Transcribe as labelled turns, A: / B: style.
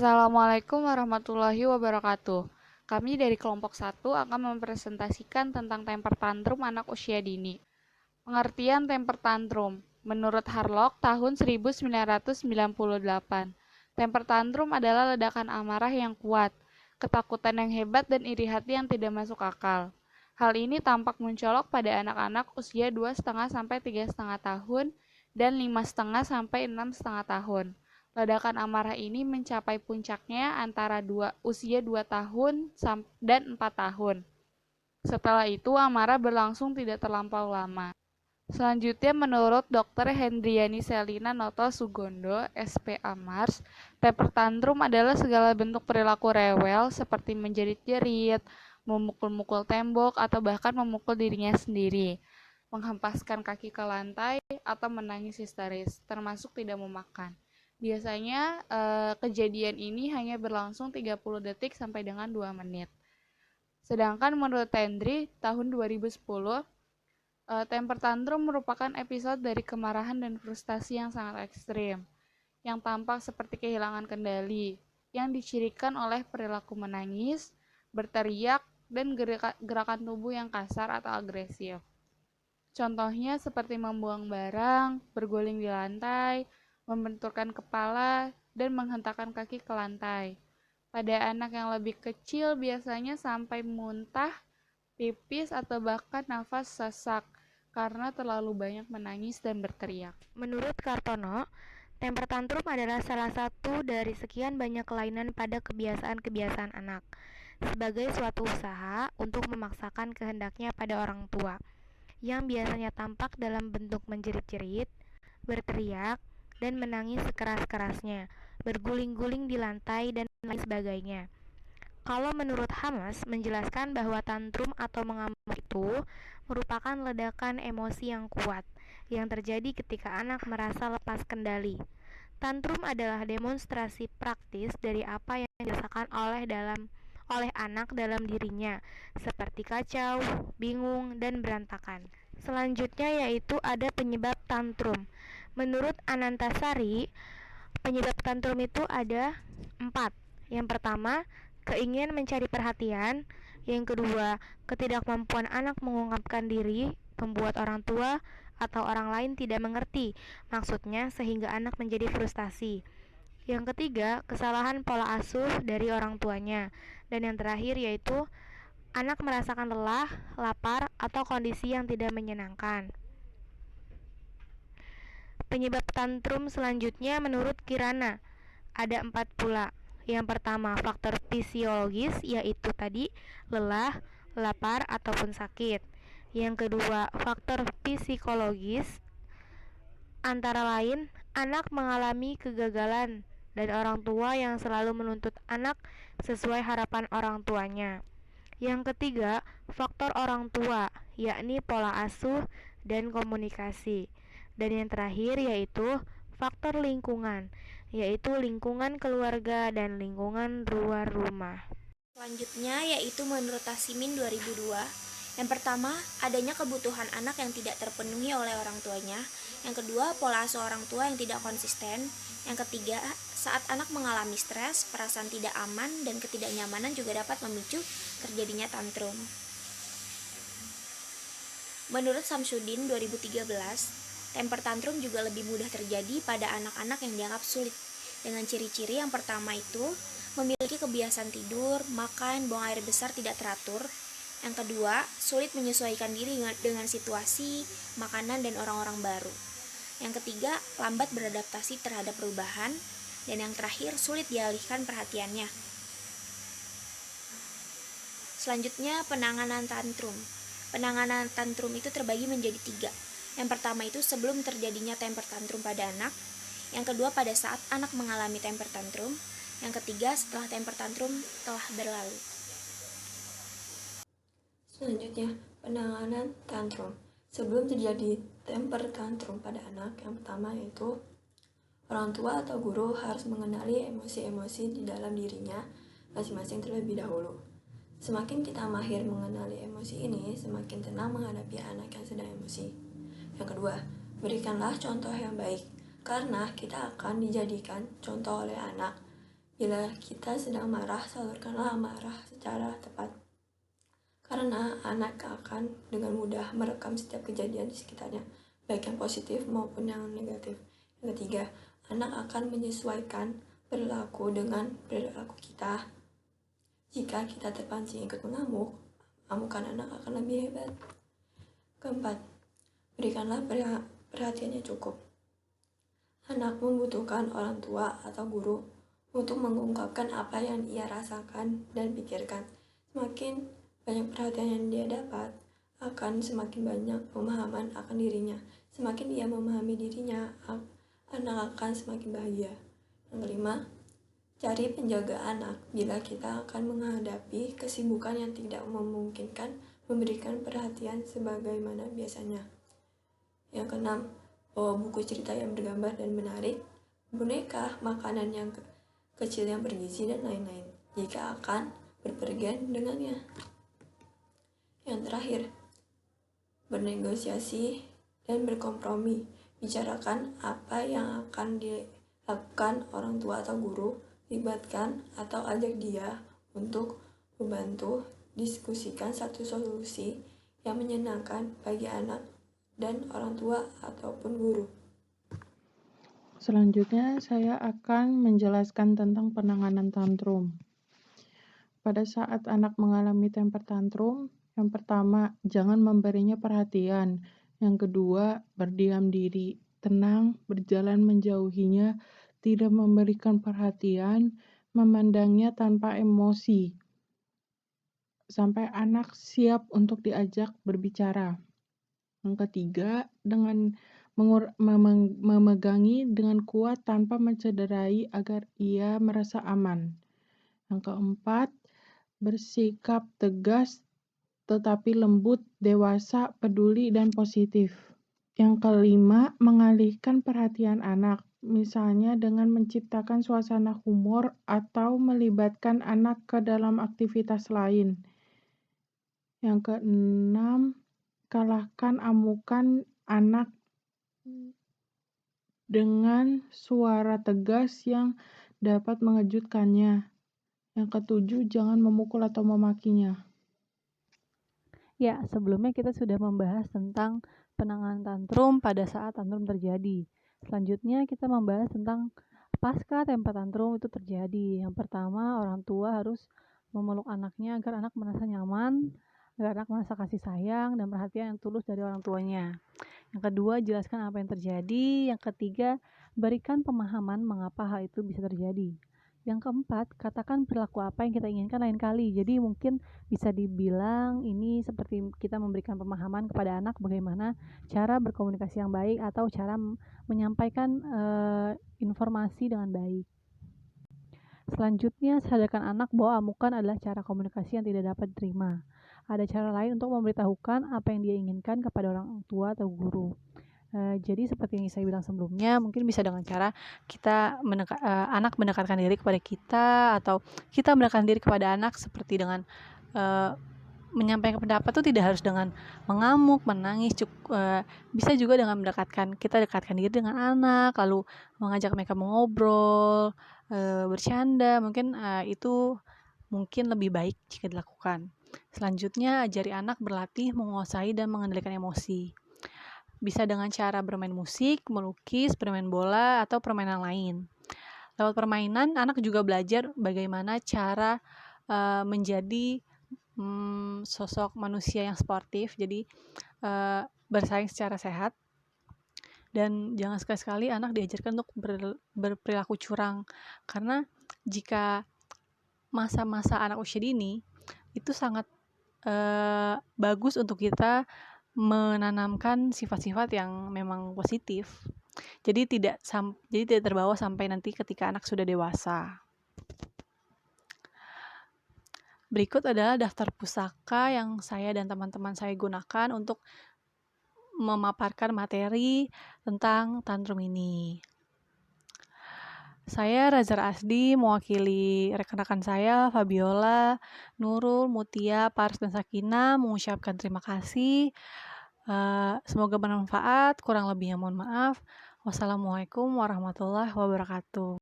A: Assalamualaikum warahmatullahi wabarakatuh. Kami dari kelompok 1 akan mempresentasikan tentang temper tantrum anak usia dini. Pengertian temper tantrum. Menurut Harlock tahun 1998, temper tantrum adalah ledakan amarah yang kuat, ketakutan yang hebat dan iri hati yang tidak masuk akal. Hal ini tampak mencolok pada anak-anak usia 2,5 sampai 3,5 tahun dan 5,5 sampai 6,5 tahun. Ledakan amarah ini mencapai puncaknya antara usia 2 tahun dan 4 tahun. Setelah itu, amarah berlangsung tidak terlampau lama. Selanjutnya, menurut Dr. Hendriani Selina Noto Sugondo, SPA Mars, temper tantrum adalah segala bentuk perilaku rewel seperti menjerit-jerit, memukul-mukul tembok, atau bahkan memukul dirinya sendiri, menghempaskan kaki ke lantai, atau menangis histeris, termasuk tidak mau makan. Biasanya kejadian ini hanya berlangsung 30 detik sampai dengan 2 menit. Sedangkan menurut Tendri, tahun 2010, temper tantrum merupakan episode dari kemarahan dan frustasi yang sangat ekstrim, yang tampak seperti kehilangan kendali, yang dicirikan oleh perilaku menangis, berteriak, dan gerakan tubuh yang kasar atau agresif. Contohnya seperti membuang barang, berguling di lantai, membenturkan kepala, dan menghentakkan kaki ke lantai. Pada anak yang lebih kecil biasanya sampai muntah, pipis, atau bahkan nafas sesak karena terlalu banyak menangis dan berteriak.
B: Menurut Kartono, temper tantrum adalah salah satu dari sekian banyak kelainan pada kebiasaan-kebiasaan anak, sebagai suatu usaha untuk memaksakan kehendaknya pada orang tua, yang biasanya tampak dalam bentuk menjerit-jerit, berteriak, dan menangis sekeras-kerasnya, berguling-guling di lantai, dan lain sebagainya. Kalau menurut Hamas menjelaskan bahwa tantrum atau mengamuk itu merupakan ledakan emosi yang kuat yang terjadi ketika anak merasa lepas kendali. Tantrum adalah demonstrasi praktis dari apa yang dirasakan oleh anak dalam dirinya, seperti kacau, bingung, dan berantakan. Selanjutnya yaitu ada penyebab tantrum. Menurut Anantasari, penyebab tantrum itu ada 4. Yang pertama, keinginan mencari perhatian. Yang kedua, ketidakmampuan anak mengungkapkan diri, membuat orang tua atau orang lain tidak mengerti maksudnya sehingga anak menjadi frustasi. Yang ketiga, kesalahan pola asuh dari orang tuanya. Dan yang terakhir yaitu anak merasakan lelah, lapar, atau kondisi yang tidak menyenangkan. Penyebab tantrum selanjutnya menurut Kirana ada 4 pula. Yang pertama, faktor fisiologis, yaitu tadi lelah, lapar, ataupun sakit. Yang kedua, faktor psikologis, antara lain anak mengalami kegagalan dan orang tua yang selalu menuntut anak sesuai harapan orang tuanya. Yang ketiga, faktor orang tua, yakni pola asuh dan komunikasi. Dan yang terakhir yaitu faktor lingkungan, yaitu lingkungan keluarga dan lingkungan luar rumah.
C: Selanjutnya yaitu menurut Tasimin 2002, yang pertama adanya kebutuhan anak yang tidak terpenuhi oleh orang tuanya, yang kedua pola asuh orang tua yang tidak konsisten, yang ketiga saat anak mengalami stres, perasaan tidak aman dan ketidaknyamanan juga dapat memicu terjadinya tantrum. Menurut Samsudin 2013, temper tantrum juga lebih mudah terjadi pada anak-anak yang dianggap sulit, dengan ciri-ciri yang pertama itu memiliki kebiasaan tidur, makan, buang air besar tidak teratur. Yang kedua, sulit menyesuaikan diri dengan situasi, makanan, dan orang-orang baru. Yang ketiga, lambat beradaptasi terhadap perubahan. Dan yang terakhir, sulit dialihkan perhatiannya. Selanjutnya, penanganan tantrum. Penanganan tantrum itu terbagi menjadi 3. Yang pertama itu sebelum terjadinya temper tantrum pada anak. Yang kedua pada saat anak mengalami temper tantrum. Yang ketiga setelah temper tantrum telah berlalu.
D: Selanjutnya, penanganan tantrum. Sebelum terjadi temper tantrum pada anak, yang pertama yaitu orang tua atau guru harus mengenali emosi-emosi di dalam dirinya masing-masing terlebih dahulu. Semakin kita mahir mengenali emosi ini, semakin tenang menghadapi anak yang sedang emosi. Yang kedua, berikanlah contoh yang baik, karena kita akan dijadikan contoh oleh anak. Bila kita sedang marah, salurkanlah amarah secara tepat. Karena anak akan dengan mudah merekam setiap kejadian di sekitarnya, baik yang positif maupun yang negatif. Yang ketiga, anak akan menyesuaikan perilaku dengan perilaku kita. Jika kita terpancing ikut mengamuk, amukan anak akan lebih hebat. Keempat, berikanlah perhatian yang cukup. Anak membutuhkan orang tua atau guru untuk mengungkapkan apa yang ia rasakan dan pikirkan. Semakin banyak perhatian yang dia dapat, akan semakin banyak pemahaman akan dirinya. Semakin ia memahami dirinya, anak akan semakin bahagia. Yang kelima, cari penjaga anak bila kita akan menghadapi kesibukan yang tidak memungkinkan memberikan perhatian sebagaimana biasanya. Yang keenam, bawa buku cerita yang bergambar dan menarik, boneka, makanan yang kecil yang bergizi, dan lain-lain, jika akan berpergian dengannya. Yang terakhir, bernegosiasi dan berkompromi. Bicarakan apa yang akan dilakukan orang tua atau guru, libatkan atau ajak dia untuk membantu diskusikan satu solusi yang menyenangkan bagi anak dan orang tua ataupun guru.
E: Selanjutnya, saya akan menjelaskan tentang penanganan tantrum. Pada saat anak mengalami temper tantrum, yang pertama, jangan memberinya perhatian. Yang kedua, berdiam diri, tenang, berjalan menjauhinya, tidak memberikan perhatian, memandangnya tanpa emosi, sampai anak siap untuk diajak berbicara. Yang ketiga, dengan memegangi dengan kuat tanpa mencederai agar ia merasa aman. Yang keempat, bersikap tegas tetapi lembut, dewasa, peduli, dan positif. Yang kelima, mengalihkan perhatian anak, misalnya dengan menciptakan suasana humor atau melibatkan anak ke dalam aktivitas lain. Yang keenam, kalahkan amukan anak dengan suara tegas yang dapat mengejutkannya. Yang ketujuh, jangan memukul atau memakinya.
F: Ya, sebelumnya kita sudah membahas tentang penanganan tantrum pada saat tantrum terjadi. Selanjutnya kita membahas tentang pasca temper tantrum itu terjadi. Yang pertama, orang tua harus memeluk anaknya agar anak merasa nyaman, agar anak merasa kasih sayang dan perhatian yang tulus dari orang tuanya. Yang kedua, jelaskan apa yang terjadi. Yang ketiga, berikan pemahaman mengapa hal itu bisa terjadi. Yang keempat, katakan perilaku apa yang kita inginkan lain kali. Jadi mungkin bisa dibilang ini seperti kita memberikan pemahaman kepada anak bagaimana cara berkomunikasi yang baik atau cara menyampaikan informasi dengan baik. Selanjutnya, sadarkan anak bahwa amukan adalah cara komunikasi yang tidak dapat diterima. Ada cara lain untuk memberitahukan apa yang dia inginkan kepada orang tua atau guru. Jadi seperti yang saya bilang sebelumnya, mungkin bisa dengan cara kita anak mendekatkan diri kepada kita, atau kita mendekatkan diri kepada anak seperti dengan menyampaikan pendapat itu tidak harus dengan mengamuk, menangis, bisa juga dengan kita dekatkan diri dengan anak, lalu mengajak mereka mengobrol, bercanda, mungkin itu mungkin lebih baik jika dilakukan. Selanjutnya, ajari anak berlatih menguasai dan mengendalikan emosi. Bisa dengan cara bermain musik, melukis, bermain bola, atau permainan lain. Lewat permainan, anak juga belajar bagaimana cara menjadi sosok manusia yang sportif, jadi bersaing secara sehat. Dan jangan sekali-sekali anak diajarkan untuk berperilaku curang, karena jika masa-masa anak usia dini itu sangat bagus untuk kita menanamkan sifat-sifat yang memang positif. Jadi tidak terbawa sampai nanti ketika anak sudah dewasa. Berikut adalah daftar pusaka yang saya dan teman-teman saya gunakan untuk memaparkan materi tentang tantrum ini. Saya Razar Asdi mewakili rekan-rekan saya Fabiola, Nurul, Mutia, Pars, dan Sakina mengucapkan terima kasih. Semoga bermanfaat, kurang lebihnya mohon maaf. Wassalamualaikum warahmatullahi wabarakatuh.